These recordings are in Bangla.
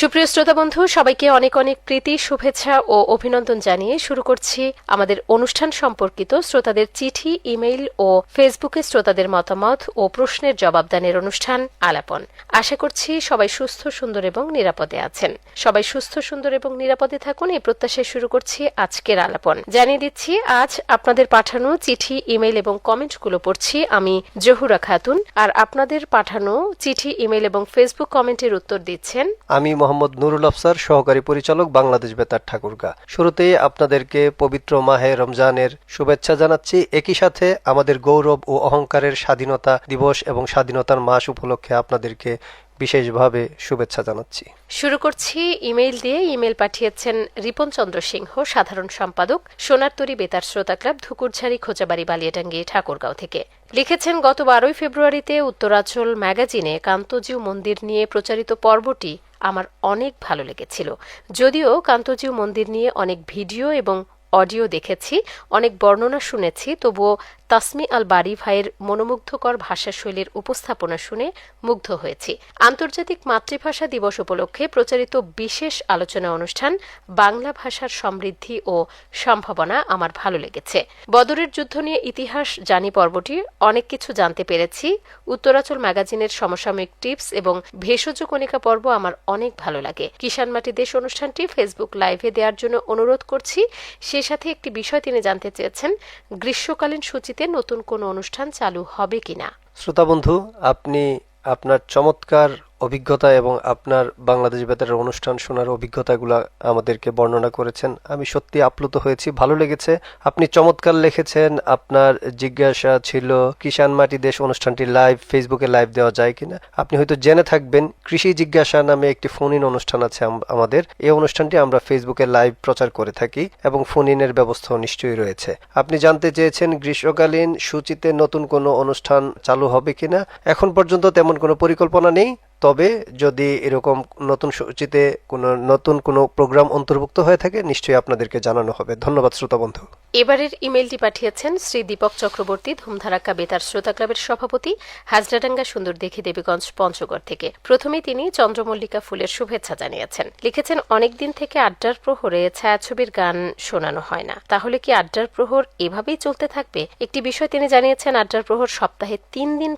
সুপ্রিয় শ্রোতা বন্ধু, সবাইকে অনেক অনেক প্রীতি, শুভেচ্ছা ও অভিনন্দন জানিয়ে শুরু করছি আমাদের অনুষ্ঠান সম্পর্কিত শ্রোতাদের চিঠি, ইমেইল ও ফেসবুকে শ্রোতাদের মতামত ও প্রশ্নের জবাবদানের অনুষ্ঠান আলাপন। আশা করছি সবাই সুস্থ, সুন্দর এবং নিরাপদে আছেন। সবাই সুস্থ, সুন্দর এবং নিরাপদে থাকুন, এই প্রত্যাশায় শুরু করছি আজকের আলাপন। জানিয়ে দিচ্ছি, আজ আপনাদের পাঠানো চিঠি, ইমেইল এবং কমেন্টগুলো পড়ছি আমি জহুরা খাতুন, আর আপনাদের পাঠানো চিঠি, ইমেইল এবং ফেসবুক কমেন্টের উত্তর দিচ্ছেন আমি মোহাম্মদ নুরুল আফসার, সহকারী পরিচালক, বাংলাদেশ বেতার ঠাকুরগাঁ। শুরুতেই আপনাদেরকে পবিত্র মাহে রমজানের শুভেচ্ছা জানাচ্ছি। একই সাথে আমাদের গৌরব ও অহংকারের স্বাধীনতা দিবস এবং স্বাধীনতার মাস উপলক্ষে আপনাদেরকে বিশেষভাবে শুভেচ্ছা জানাচ্ছি। শুরু করছি ইমেইল দিয়ে। ইমেইল পাঠিয়েছেন রিপন চন্দ্র সিংহ, সাধারণ সম্পাদক, সোনারতরী বেতার শ্রোতা ক্লাব, ধুকুরঝাড়ি, খোঁচাবাড়ি, বালিয়াডাঙ্গি, ঠাকুরগাঁও থেকে। লিখেছেন, গত 12 ফেব্রুয়ারিতে উত্তরাচল ম্যাগাজিনে কান্তজিউ মন্দির নিয়ে প্রচারিত পর্বটি আমার অনেক ভালো লেগেছিল। যদিও কান্তজিউ মন্দির নিয়ে অনেক ভিডিও এবং অডিও দেখেছি, অনেক বর্ণনা শুনেছি, তবুও তাসমি আল বারি ভাইয়ের মনোমুগ্ধকর ভাষাশৈলীর উপস্থাপনা শুনে মুগ্ধ হয়েছি। আন্তর্জাতিক মাতৃভাষা দিবস উপলক্ষে প্রচারিত বিশেষ আলোচনা অনুষ্ঠান বাংলা ভাষার সমৃদ্ধি ও সম্ভাবনা আমার ভালো লেগেছে। বদরের যুদ্ধ নিয়ে ইতিহাস জানি পর্বটি অনেক কিছু জানতে পেরেছি। উত্তরাচল ম্যাগাজিনের সমসাময়িক টিপস এবং ভেষজ কণিকা পর্ব আমার অনেক ভালো লাগে। কিষাণমাটি দেশ অনুষ্ঠানটি ফেসবুক লাইভে দেওয়ার জন্য অনুরোধ করছি। সে সাথে একটি বিষয় তিনি জানতে চেয়েছেন, গ্রীষ্মকালীন সূচিতে নতুন কোনো অনুষ্ঠান চালু হবে কিনা। শ্রোতা বন্ধু, আপনি আপনার চমৎকার অভিজ্ঞতা এবং আপনার বাংলাদেশ বেতারের অনুষ্ঠান শোনার অভিজ্ঞতাগুলো আমাদেরকে বর্ণনা করেছেন। আমি সত্যি আপ্লুত হয়েছি, ভালো লেগেছে। আপনি চমৎকার লিখেছেন। আপনার জিজ্ঞাসা ছিল কিষাণ মাটি দেশ অনুষ্ঠানটি লাইভ ফেসবুকে লাইভ দেওয়া যায় কিনা। আপনি হয়তো জেনে থাকবেন, কৃষি জিজ্ঞাসা নামে একটি ফোন ইন অনুষ্ঠান আছে আমাদের। এই অনুষ্ঠানটি আমরা ফেসবুকে লাইভ প্রচার করে থাকি এবং ফোন ইনের ব্যবস্থাও নিশ্চয়ই রয়েছে। আপনি জানতে চেয়েছেন গ্রীষ্মকালীন সূচিতে নতুন কোনো অনুষ্ঠান চালু হবে কিনা। এখন পর্যন্ত তেমন কোনো পরিকল্পনা নেই, তবে যদি এরকম নতুন কোনো প্রোগ্রাম অন্তর্ভুক্ত হয়ে থাকে নিশ্চয়ই আপনাদেরকে জানানো হবে। ধন্যবাদ শ্রোতা বন্ধু। এবারের ইমেইলটি পাঠিয়েছেন শ্রী দীপক চক্রবর্তী, ধুমধারাক্কা বেতার শ্রোতা ক্লাবের সভাপতি, হাজরাডাঙ্গা সুন্দরদিঘি, দেবীগঞ্জ, পঞ্চগড় থেকে। প্রথমেই তিনি চন্দ্রমল্লিকা ফুলের শুভেচ্ছা জানিয়েছেন। লিখেছেন, অনেকদিন থেকে আড্ডার প্রহরে ছায়াছবির গান শোনানো হয় না, তাহলে কি আড্ডার প্রহর এভাবেই চলতে থাকবে? একটি বিষয় তিনি জানিয়েছেন, আড্ডার প্রহর সপ্তাহে 3 দিন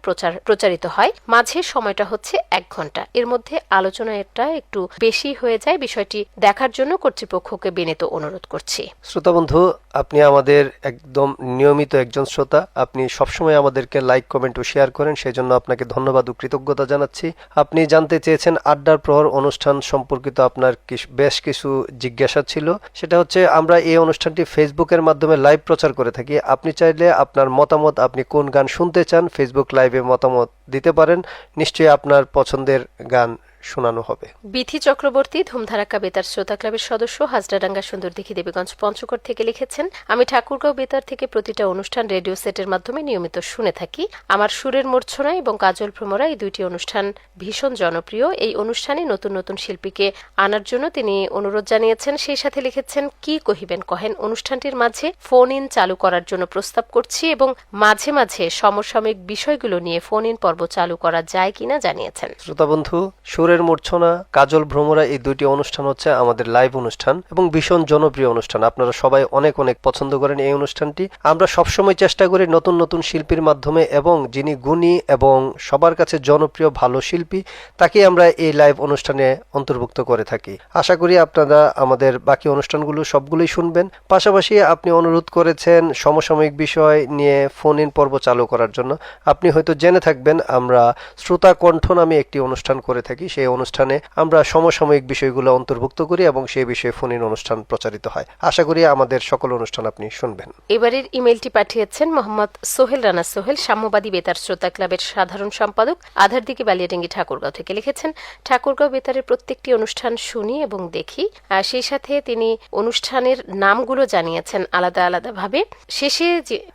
প্রচারিত হয়, মাঝে সময়টা হচ্ছে 1 ঘন্টা। এর মধ্যে আলোচনাটা একটু বেশি হয়ে যায়। বিষয়টি দেখার জন্য কর্তৃপক্ষকে বিনীত অনুরোধ করছি। শ্রোতা বন্ধু, আপনি আমাদের একদম নিয়মিত একজন শ্রোতা। আপনি সবসময় আমাদেরকে লাইক, কমেন্ট ও শেয়ার করেন, সেজন্য আপনাকে ধন্যবাদ ও কৃতজ্ঞতা জানাচ্ছি। আপনি জানতে চেয়েছেন আড্ডার প্রহর অনুষ্ঠান সম্পর্কিত আপনার বেশ কিছু জিজ্ঞাসা ছিল। সেটা হচ্ছে, আমরা এই অনুষ্ঠানটি ফেসবুকের মাধ্যমে লাইভ প্রচার করে থাকি। আপনি চাইলে আপনার মতামত, আপনি কোন গান শুনতে চান, ফেসবুক লাইভে মতামত দিতে পারেন। নিশ্চয়ই আপনার পছন্দের গান শোনানো হবে। বিথি চক্রবর্তী, ধুমধারাক্কা বেতার শ্রোতা ক্লাবের সদস্য, হাজরাডাঙ্গা সুন্দরদিঘি, দেবীগঞ্জ, পঞ্চগড় থেকে লিখেছেন, আমি ঠাকুরগাঁও বেতার থেকে প্রতিটা অনুষ্ঠান রেডিও সেটের মাধ্যমে নিয়মিত শুনে থাকি। আমার সুরের মূর্ছনা এবং কাজল ভ্রমরা, এই দুইটি অনুষ্ঠান ভীষণ জনপ্রিয়। এই অনুষ্ঠানে নতুন নতুন শিল্পীকে আনার জন্য তিনি অনুরোধ জানিয়েছেন। সেই সাথে লিখেছেন, কি কহিবেন কহেন, অনুষ্ঠানটির মাঝে ফোন ইন চালু করার জন্য প্রস্তাব করছি এবং মাঝে মাঝে সমসাময়িক বিষয়গুলো নিয়ে ফোন ইন পর্ব চালু করা যায় কিনা জানিয়েছেন। শ্রোতা বন্ধু, সুরের মূর্ছনা, কাজল ভ্রমরা, এই দুইটি অনুষ্ঠান হচ্ছে আমাদের লাইভ অনুষ্ঠান এবং ভীষণ জনপ্রিয় অনুষ্ঠান। আপনারা সবাই অনেক অনেক পছন্দ করেন এই অনুষ্ঠানটি। আমরা সবসময় চেষ্টা করি নতুন নতুন শিল্পীর মাধ্যমে, এবং যিনি গুণী এবং সবার কাছে জনপ্রিয় ভালো শিল্পী, তাকে আমরা এই লাইভ অনুষ্ঠানে অন্তর্ভুক্ত করে থাকি। আশা করি আপনারা আমাদের বাকি অনুষ্ঠানগুলো সবগুলোই শুনবেন। পাশাপাশি আপনি অনুরোধ করেছেন সমসাময়িক বিষয় নিয়ে ফোন ইন পর্ব চালু করার জন্য। আপনি হয়তো জেনে থাকবেন, আমরা শ্রোতা কণ্ঠ নামে একটি অনুষ্ঠান করে থাকি। সেই অনুষ্ঠানে আমরা সমসাময়িক বিষয়গুলো অন্তর্ভুক্ত করি এবং সেই বিষয়ে ফোন ইন অনুষ্ঠান প্রচারিত হয়। আশা করি আমাদের সকল অনুষ্ঠান আপনি শুনবেন। এবারের ইমেইলটি পাঠিয়েছেন মোহাম্মদ সোহেল রানা সোহেল, সাম্যবাদী বেতার শ্রোতা ক্লাবের সাধারণ সম্পাদক, আধারদিঘি, বালিয়াডাঙ্গি, ঠাকুরগাঁও থেকে। লিখেছেন, ঠাকুরগাঁও বেতারের প্রত্যেকটি অনুষ্ঠান শুনি এবং দেখি। সেই সাথে তিনি অনুষ্ঠানের নামগুলো জানিয়েছেন আলাদা আলাদা ভাবে। শেষে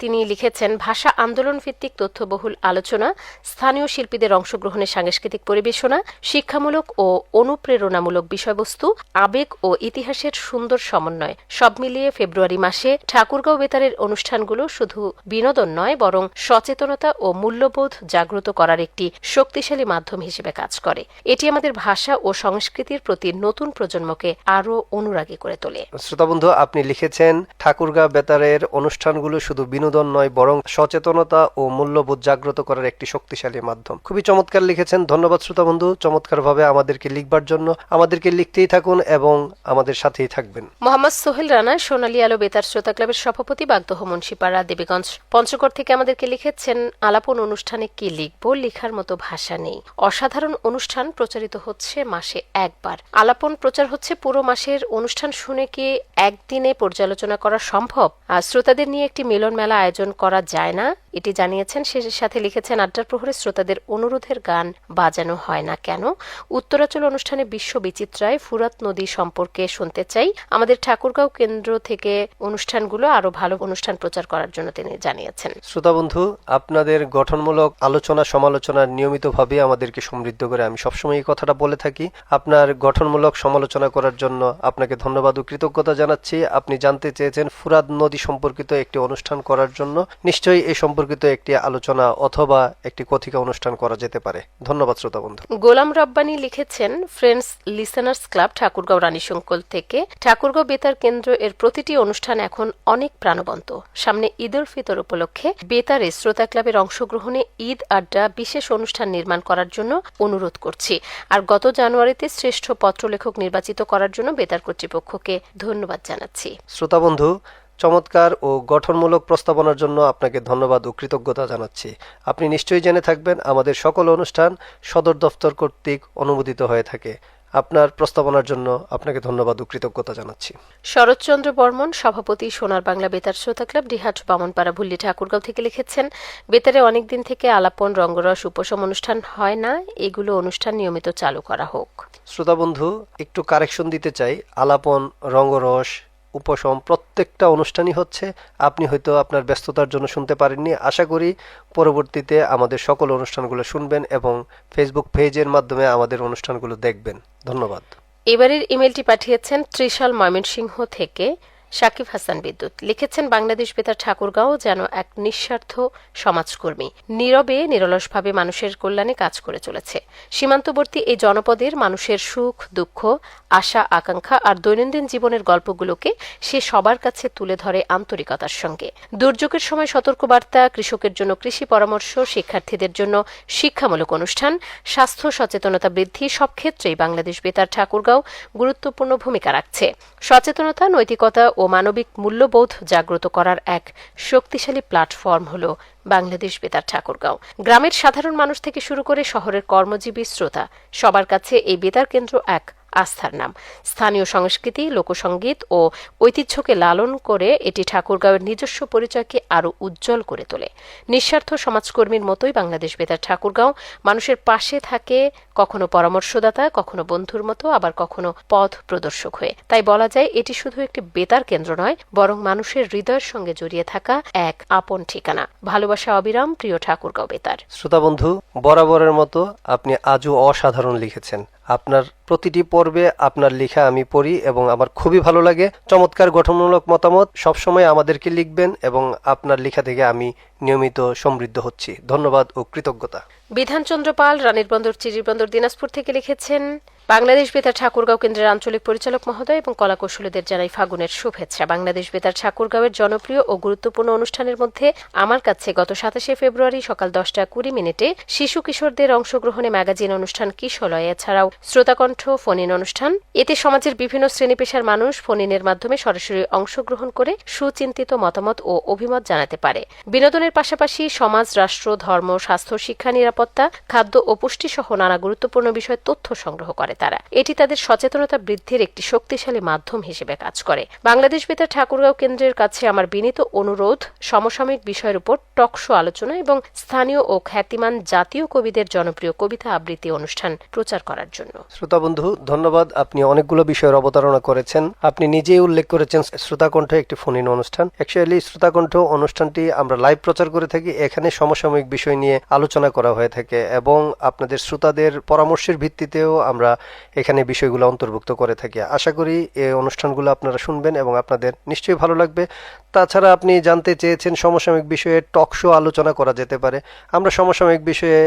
তিনি লিখেছেন, ভাষা আন্দোলন ভিত্তিক তথ্যবহুল আলোচনা, স্থানীয় শিল্পীদের অংশগ্রহণের সাংস্কৃতিক পরিবেশনা, শিক্ষা শিক্ষামূলক ও অনুপ্রেরণামূলক বিষয়বস্তু, আবেগ ও ইতিহাসের সুন্দর সমন্বয় সব মিলিয়ে ফেব্রুয়ারি মাসে ঠাকুরগাঁও বেতারের অনুষ্ঠানগুলো শুধু বিনোদন নয়, বরং সচেতনতা ও মূল্যবোধ জাগ্রত করার একটি শক্তিশালী মাধ্যম হিসেবে কাজ করে। এটি আমাদের ভাষা ও সংস্কৃতির প্রতি নতুন প্রজন্মকে আরও অনুরাগী করে তোলে। শ্রোতা বন্ধু, আপনি লিখেছেন ঠাকুরগাঁও বেতারের অনুষ্ঠানগুলো শুধু বিনোদন নয়, বরং সচেতনতা ও মূল্যবোধ জাগ্রত করার একটি শক্তিশালী মাধ্যম। খুবই চমৎকার লিখেছেন। ধন্যবাদ শ্রোতা বন্ধু, চমৎকারভাবে আমাদেরকে লিখবার জন্য। আমাদেরকে লিখতেই থাকুন এবং আমাদের সাথেই থাকবেন। মোহাম্মদ সোহেল রানা সোনালী আলো বেতার শ্রোতা ক্লাবের সভাপতি, বাগদহ মুন্সিপাড়া, দেবীগঞ্জ, পঞ্চগড় থেকে আমাদেরকে লিখেছেন, আলাপন অনুষ্ঠানে কি লিখব, লেখার মতো ভাষা নেই। অসাধারণ অনুষ্ঠান প্রচারিত হচ্ছে মাসে একবার। আলাপন প্রচার হচ্ছে পুরো মাসের। অনুষ্ঠান শুনে কি একদিনে পর্যালোচনা করা সম্ভব? আর শ্রোতাদের নিয়ে একটি মিলন মেলা আয়োজন করা যায় না? এটি জানিয়েছেন। শেষের সাথে লিখেছেন, আড্ডার প্রহরে শ্রোতাদের অনুরোধের গান বাজানো হয় না কেন? উত্তরাচল অনুষ্ঠানে বিশ্ব বিচিত্রায় ফুরাত নদী সম্পর্কে শুনতে চাই। আমাদের ঠাকুরগাঁও কেন্দ্র থেকে অনুষ্ঠানগুলো আরো ভালো অনুষ্ঠান প্রচার করার জন্য তিনি জানিয়েছেন। শ্রোতা বন্ধু, আপনাদের গঠনমূলক আলোচনা সমালোচনা নিয়মিতভাবে আমাদেরকে সমৃদ্ধ করে। আমি সবসময় এই কথাটা বলে থাকি। আপনার গঠনমূলক সমালোচনা করার জন্য আপনাকে ধন্যবাদ ও কৃতজ্ঞতা জানাচ্ছি। আপনি জানতে চেয়েছেন ফুরাত নদী সম্পর্কিত একটি অনুষ্ঠান করার জন্য। নিশ্চয়ই এই সম্পর্কিত একটি আলোচনা অথবা একটি কথিকা অনুষ্ঠান করা যেতে পারে। ধন্যবাদ শ্রোতা বন্ধু। গোলাম রব্বানী লিখেছেন, friends listeners club Thakurgaon Ranisankail থেকে। ঠাকুরগাঁও বেতার কেন্দ্র এর প্রতিটি অনুষ্ঠান এখন অনেক প্রাণবন্ত। সামনে ঈদ উল ফিতর উপলক্ষে বেতারে শ্রোতা ক্লাবের অংশগ্রহণে ঈদ আড্ডা বিশেষ অনুষ্ঠান নির্মাণ করার জন্য অনুরোধ করছি। আর গত জানুয়ারিতে শ্রেষ্ঠ পত্রলেখক নির্বাচিত করার জন্য বেতার কর্তৃপক্ষকে ধন্যবাদ জানাচ্ছি। শ্রোতা বন্ধু, চমৎকার ও গঠনমূলক প্রস্তাবনার জন্য আপনাকে ধন্যবাদ ও কৃতজ্ঞতা জানাচ্ছি। আপনি নিশ্চয়ই জেনে থাকবেন, আমাদের সকল অনুষ্ঠান সদর দফতর কর্তৃক অনুমোদিত হয়ে থাকে। আপনার প্রস্তাবনার জন্য আপনাকে ধন্যবাদ ও কৃতজ্ঞতা জানাচ্ছি। শরৎচন্দ্র বর্মন, সভাপতি সোনার বাংলা বেতার শ্রোতা ক্লাব, ডিহাট বামনপাড়া, ভুল্লি, ঠাকুরগাঁও থেকে লিখেছেন, বেতারে অনেকদিন থেকে আলাপন, রঙ্গরস, উপশম অনুষ্ঠান হয় না। এগুলো অনুষ্ঠান নিয়মিত চালু করা হোক। শ্রোতা বন্ধু, একটু কারেকশন দিতে চাই। আলাপন, রঙ্গরস, উপশম প্রত্যেকটা অনুষ্ঠানই হচ্ছে। আপনি হয়তো আপনার ব্যস্ততার জন্য শুনতে পারেননি। আশা করি পরবর্তীতে আমাদের সকল অনুষ্ঠানগুলো শুনবেন এবং ফেসবুক পেজের মাধ্যমে আমাদের অনুষ্ঠানগুলো দেখবেন। ধন্যবাদ। এবারের ইমেলটি পাঠিয়েছেন ত্রিশাল, ময়মনসিংহ থেকে শাকিব হাসান বিদ্যুৎ। লিখেছেন, বাংলাদেশ বেতার ঠাকুরগাঁও যেন এক নিঃস্বার্থ সমাজকর্মী, নীরবে নিরলসভাবে মানুষের কল্যাণে কাজ করে চলেছে। সীমান্তবর্তী এই জনপদের মানুষের সুখ দুঃখ, আশা আকাঙ্ক্ষা আর দৈনন্দিন জীবনের গল্পগুলোকে সে সবার কাছে তুলে ধরে আন্তরিকতার সঙ্গে। দুর্যোগের সময় সতর্কবার্তা, কৃষকের জন্য কৃষি পরামর্শ, শিক্ষার্থীদের জন্য শিক্ষামূলক অনুষ্ঠান, স্বাস্থ্য সচেতনতা বৃদ্ধি, সব ক্ষেত্রেই বাংলাদেশ বেতার ঠাকুরগাঁও গুরুত্বপূর্ণ ভূমিকা রাখছে। সচেতনতা, নৈতিকতা ও মানবিক মূল্যবোধ জাগ্রত করার এক শক্তিশালী প্ল্যাটফর্ম হল বাংলাদেশ বেতার ঠাকুরগাঁও। গ্রামের সাধারণ মানুষ থেকে শুরু করে শহরের কর্মজীবী শ্রোতা সবার কাছে এই বেতার কেন্দ্র এক আস্থার নাম। স্থানীয় সংস্কৃতি, লোকসঙ্গীত ও ঐতিহ্যকে লালন করে এটি ঠাকুরগাঁওয়ের নিজস্ব পরিচয়কে আরও উজ্জ্বল করে তোলে। নিঃস্বার্থ সমাজকর্মীর মতোই বাংলাদেশ বেতার ঠাকুরগাঁও মানুষের পাশে থাকে, কখনো পরামর্শদাতা, কখনো বন্ধুর মতো, আবার কখনো পথ প্রদর্শক হয়ে। তাই বলা যায় এটি শুধু একটি বেতার কেন্দ্র নয়, বরং মানুষের হৃদয়ের সঙ্গে জড়িয়ে থাকা এক আপন ঠিকানা। ভালোবাসা অবিরাম, প্রিয় ঠাকুরগাঁও বেতার। শ্রোতা বন্ধু, বরাবরের মতো আপনি আজও অসাধারণ লিখেছেন। আপনার প্রতিটি পর্বে আপনার লেখা আমি পড়ি এবং আমার খুবই ভালো লাগে। চমৎকার গঠনমূলক মতামত সবসময় আমাদেরকে লিখবেন এবং আপনার লেখা থেকে আমি নিয়মিত সমৃদ্ধ হচ্ছি। ধন্যবাদ ও কৃতজ্ঞতা। বিধানচন্দ্র পাল, রানীর বন্দর, চিরিরবন্দর, দিনাজপুর থেকে লিখেছেন, বাংলাদেশ বেতার ঠাকুরগাঁও কেন্দ্রের আঞ্চলিক পরিচালক মহোদয় এবং কলাকৌশলীদের জানাই ফাগুনের শুভেচ্ছা। বাংলাদেশ বেতার ঠাকুরগাঁওয়ের জনপ্রিয় ও গুরুত্বপূর্ণ অনুষ্ঠানের মধ্যে আমার কাছে গত 27 ফেব্রুয়ারি সকাল 10:20 শিশু কিশোরদের অংশগ্রহণে ম্যাগাজিন অনুষ্ঠান কিশলয়, এছাড়াও শ্রোতাকণ্ঠ ফোন ইন অনুষ্ঠান। এতে সমাজের বিভিন্ন শ্রেণী পেশার মানুষ ফোন ইনের মাধ্যমে সরাসরি অংশগ্রহণ করে সুচিন্তিত মতামত ও অভিমত জানাতে পারে। বিনোদনের পাশাপাশি সমাজ, রাষ্ট্র, ধর্ম, স্বাস্থ্য, শিক্ষা, নিরাপত্তা, খাদ্য ও পুষ্টি সহ নানা গুরুত্বপূর্ণ বিষয়ে তথ্য সংগ্রহ করে তারা। এটি তাদের সচেতনতা বৃদ্ধির একটি শক্তিশালী মাধ্যম হিসেবে কাজ করে। বাংলাদেশ বেতার ঠাকুরগাঁও কেন্দ্রের কাছে আমার বিনীত অনুরোধ, সমসাময়িক বিষয়ের উপর টকশো আলোচনা এবং স্থানীয় ও খ্যাতিমান জাতীয় কবিদের জনপ্রিয় কবিতা আবৃত্তি অনুষ্ঠান প্রচার করার জন্য। শ্রোতা বন্ধু, ধন্যবাদ। আপনি অনেকগুলো বিষয়ের অবতারণা করেছেন। আপনি নিজেই উল্লেখ করেছেন শ্রোতাকণ্ঠ একটি ফোন ইন অনুষ্ঠান। অ্যাকচুয়ালি শ্রোতাকণ্ঠ অনুষ্ঠানটি আমরা লাইভ প্রচার করে থাকি। এখানে সমসাময়িক বিষয় নিয়ে আলোচনা করা হয়ে থাকে এবং আপনাদের শ্রোতাদের পরামর্শের ভিত্তিতেও আমরা এখানে বিষয়গুলো অন্তর্ভুক্ত করে থাকি। আশা করি এই অনুষ্ঠানগুলো আপনারা শুনবেন এবং আপনাদের নিশ্চয়ই ভালো লাগবে। তাছাড়া আপনি জানতে চেয়েছেন সমসাময়িক বিষয়ে টকশো আলোচনা করা যেতে পারে। আমরা সমসাময়িক বিষয়ে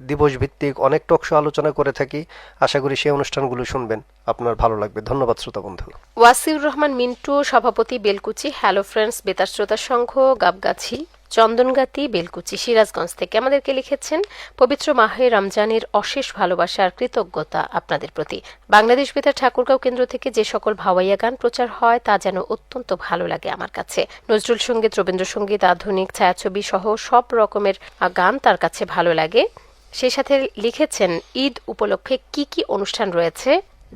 দিবস ভিত্তিক অনেক টকশো আলোচনা করে থাকি। আশা করি সেই অনুষ্ঠানগুলো শুনবেন, আপনার ভালো লাগবে। ধন্যবাদ শ্রোতা বন্ধু। ওয়াসিউর রহমান মিন্টু, সভাপতি, বেলকুচি, হ্যালো ফ্রেন্ডস বেতার শ্রোতা সংঘ, গাবগাছি, চন্দনগাতি, বেলকুচি, সিরাজগঞ্জ থেকে আমাদেরকে লিখেছেন, পবিত্র মাহে রমজানের অশেষ ভালোবাসা আর কৃতজ্ঞতা আপনাদের প্রতি। বাংলাদেশ বেতার ঠাকুরগাঁও কেন্দ্র থেকে যে সকল ভাওয়াইয়া গান প্রচার হয় তা যেন অত্যন্ত ভালো লাগে আমার কাছে। নজরুল সঙ্গীত, রবীন্দ্রসঙ্গীত, আধুনিক, ছায়াছবি সহ সব রকমের গান তার কাছে ভালো লাগে। সেই সাথে লিখেছেন, ঈদ উপলক্ষে কি কি অনুষ্ঠান রয়েছে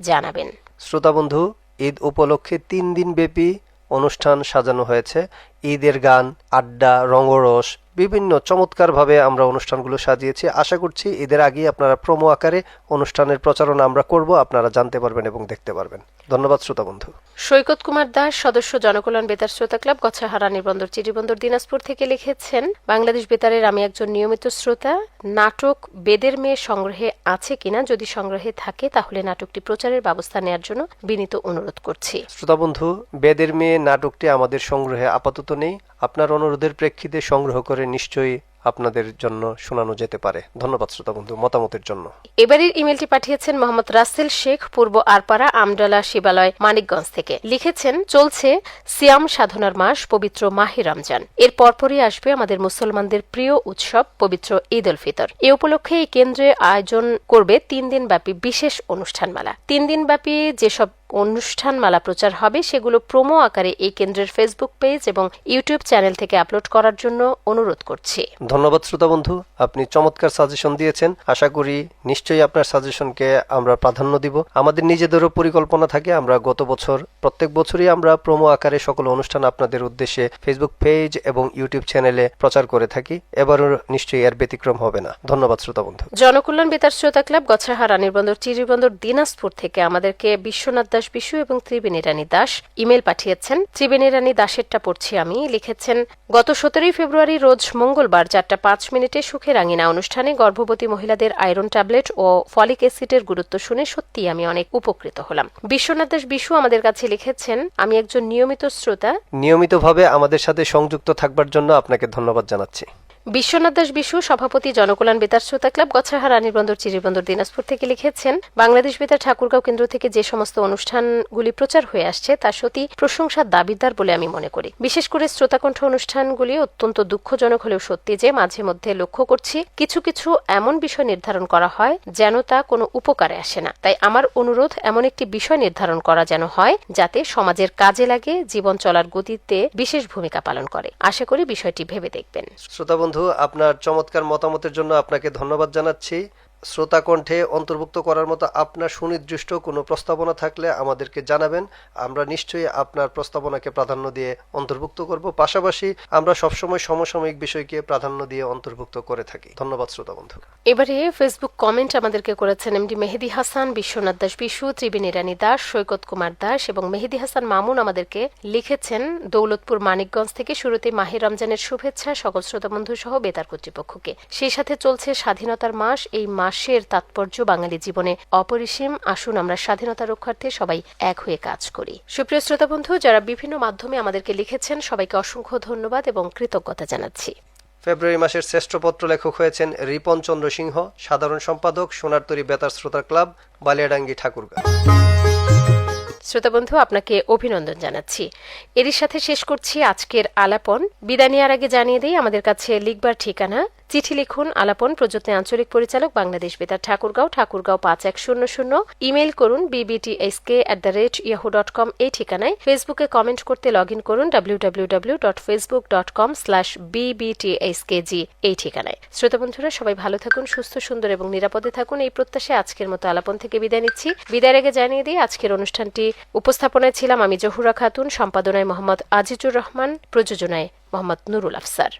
জানাবেন। শ্রোতা বন্ধু, ঈদ উপলক্ষে 3 দিন ব্যাপী অনুষ্ঠান সাজানো হয়েছে। ঈদের গান, আড্ডা, রঙ্গরস, বিভিন্ন চমৎকারভাবে আমরা অনুষ্ঠানগুলো সাজিয়েছি। আশা করছি ঈদের আগেই আপনারা প্রোমো আকারে অনুষ্ঠানের প্রচারণা আমরা করব, আপনারা জানতে পারবেন এবং দেখতে পারবেন। ধন্যবাদ শ্রোতা বন্ধু। সৈকত কুমার দাস, সদস্য, জনকল্যাণ বেতার শ্রোতা ক্লাব, গছাহারা, নিবন্দর, চিরিবন্দর, দিনাজপুর থেকে লিখেছেন, বাংলাদেশ বেতারের আমি একজন নিয়মিত শ্রোতা। নাটক বেদের মেয়ে সংগ্রহে আছে কিনা? যদি সংগ্রহে থাকে তাহলে নাটকটি প্রচারের ব্যবস্থা নেওয়ার জন্য বিনীত অনুরোধ করছি। শ্রোতা বন্ধু, বেদের মেয়ে নাটকটি আমাদের সংগ্রহে আপাতত নেই। আপনার অনুরোধের প্রেক্ষিতে সংগ্রহ করে নিশ্চয়ই আপনাদের জন্য শোনানো যেতে পারে। ধন্যবাদ শ্রোতা বন্ধু মতামতের জন্য। এবারের ইমেলটি পাঠিয়েছেন মোহাম্মদ রাসেল শেখ, পূর্ব আরপাড়া, আমডালা, শিবালয়, মানিকগঞ্জ থেকে। লিখেছেন, চলছে সিয়াম সাধনার মাস, পবিত্র মাহে রমজান। এর পরপরই আসবে আমাদের মুসলমানদের প্রিয় উৎসব পবিত্র ঈদ উল ফিতর। এ উপলক্ষে এই কেন্দ্রে আয়োজন করবে 3 দিন ব্যাপী বিশেষ অনুষ্ঠানমালা। 3 দিন ব্যাপী যেসব অনুষ্ঠানমালা প্রচার হবে সেগুলো প্রোমো আকারে এই কেন্দ্রের ফেসবুক পেজ এবং ইউটিউব চ্যানেল থেকে আপলোড করার জন্য অনুরোধ করছি। ধন্যবাদ শ্রোতা বন্ধু, আপনি চমৎকার সাজেশন দিয়েছেন। আশা করি নিশ্চয়ই আপনার সাজেশনকে আমরা প্রাধান্য দিব। আমাদের নিজেদেরও পরিকল্পনা থাকে, আমরা গত বছর প্রত্যেক বছরই আমরা প্রোমো আকারে সকল অনুষ্ঠান আপনাদের উদ্দেশ্যে ফেসবুক পেজ এবং ইউটিউব চ্যানেলে প্রচার করে থাকি। এবারও নিশ্চয়ই এর ব্যতিক্রম হবে না। ধন্যবাদ শ্রোতা বন্ধু। জনকল্যাণ বেতার শ্রোতা ক্লাব, গছাহারা, নিবন্দর, চিরিবন্দর, দিনাজপুর থেকে আমাদেরকে বিশ্বনাথ দাস বিশু এবং ত্রিবেণী রানী দাস ইমেল পাঠিয়েছেন। ত্রিবেণী রানী দাসেরটা পড়ছি আমি। লিখেছেন, গত 17 ফেব্রুয়ারি রোজ মঙ্গলবার 4:05 সুখের আঙিনা অনুষ্ঠানে গর্ভবতী মহিলাদের আয়রন ট্যাবলেট ও ফলিক অ্যাসিডের গুরুত্ব শুনে সত্যি আমি অনেক উপকৃত হলাম। বিশ্বনাথ দাস বিশু আমাদের কাছে লিখেছেন, আমি একজন নিয়মিত শ্রোতা। নিয়মিতভাবে আমাদের সাথে সংযুক্ত থাকবার জন্য আপনাকে ধন্যবাদ জানাচ্ছি। বিশ্বনাথ দাস বিশু, সভাপতি, জনকল্যাণ বেতার শ্রোতা ক্লাব, গছাহারা, নিবন্দর, চিরিবন্দর, দিনাজপুর থেকে লিখেছেন, বাংলাদেশ বেতার ঠাকুরগাঁও কেন্দ্র থেকে যে সমস্ত অনুষ্ঠানগুলি প্রচার হয়ে আসছে তা সত্যি প্রশংসার দাবিদার বলে আমি মনে করি। বিশেষ করে শ্রোতাকণ্ঠ অনুষ্ঠানগুলি অত্যন্ত দুঃখজনক হলেও সত্যি যে মাঝে মধ্যে লক্ষ্য করছি কিছু কিছু এমন বিষয় নির্ধারণ করা হয় যেন তা কোনো উপকারে আসে না। তাই আমার অনুরোধ, এমন একটি বিষয় নির্ধারণ করা যেন হয় যাতে সমাজের কাজে লাগে, জীবন চলার গতিতে বিশেষ ভূমিকা পালন করে। আশা করি বিষয়টি ভেবে দেখবেন। শ্রোতা বন্ধু, আপনার চমৎকার মতামতের জন্য আপনাকে ধন্যবাদ জানাচ্ছি। শ্রোতা কণ্ঠে অন্তর্ভুক্ত করার মতো আপনার সুনির্দিষ্ট কোনো প্রস্তাবনা থাকলে আমাদেরকে জানাবেন। আমরা নিশ্চয়ই আপনার প্রস্তাবনাকে প্রাধান্য দিয়ে অন্তর্ভুক্ত করব। পাশাপাশি আমরা সবসময় সমসাময়িক বিষয়কে প্রাধান্য দিয়ে অন্তর্ভুক্ত করে থাকি। ধন্যবাদ শ্রোতা বন্ধু। এবারে ফেসবুক কমেন্ট আমাদেরকে করেছেন এমডি মেহেদী হাসান, বিশ্বনাথ দাস বিশু, ত্রিবেণী রানী দাস, সৈকত কুমার দাস এবং মেহেদী হাসান মামুন আমাদেরকে লিখেছেন দৌলতপুর, মানিকগঞ্জ থেকে। শুরুতে মাহে রমজানের শুভেচ্ছা সকল শ্রোতা বন্ধু সহ বেতার কর্তৃপক্ষকে। সেই সাথে চলছে স্বাধীনতার মাস। এই মাসের তাৎপর্য বাঙালি জীবনে অপরিসীম। আসুন আমরা স্বাধীনতা রক্ষার্থে সবাই এক হয়ে কাজ করি। সুপ্রিয় শ্রোতা বন্ধু, যারা বিভিন্ন মাধ্যমে আমাদেরকে লিখেছেন সবাইকে অসংখ্য ধন্যবাদ এবং কৃতজ্ঞতা জানাচ্ছি। ফেব্রুয়ারি মাসের শ্রেষ্ঠ পত্র লেখক হয়েছেন রিপন চন্দ্র সিংহ, সাধারণ সম্পাদক, সোনারতরী বেতার শ্রোতা ক্লাব, বালিয়াডাঙ্গি, ঠাকুরগাঁও। শ্রোতা বন্ধু, আপনাকে অভিনন্দন জানাচ্ছি। এরই সাথে শেষ করছি আজকের আলাপন। বিদায় নেওয়ার আগে জানিয়ে দিই আমাদের কাছে লিখবার ঠিকানা চিঠি লিখুন আলাপন, প্রযত্নে আঞ্চলিক পরিচালক বাংলাদেশ বেতার ঠাকুরগাঁও, ঠাকুরগাঁও ৫১০০। ইমেইল করুন bbtsk@yahoo.com এই ঠিকানায়। ফেসবুকে কমেন্ট করতে লগ ইন করুন www.facebook.com/bbtskg এই ঠিকানায়। শ্রোতা বন্ধুরা, সবাই ভালো থাকুন, সুস্থ, সুন্দর এবং নিরাপদে থাকুন এই প্রত্যাশায় আজকের মতো আলাপন থেকে বিদায় নিচ্ছি। বিদায়ের আগে জানিয়ে দিই, আজকের অনুষ্ঠানটি উপস্থাপনায় ছিলাম আমি জহুরা খাতুন, সম্পাদনায় মোহাম্মদ আজিজুর রহমান, প্রযোজনায় মোহাম্মদ নুরুল আফসার।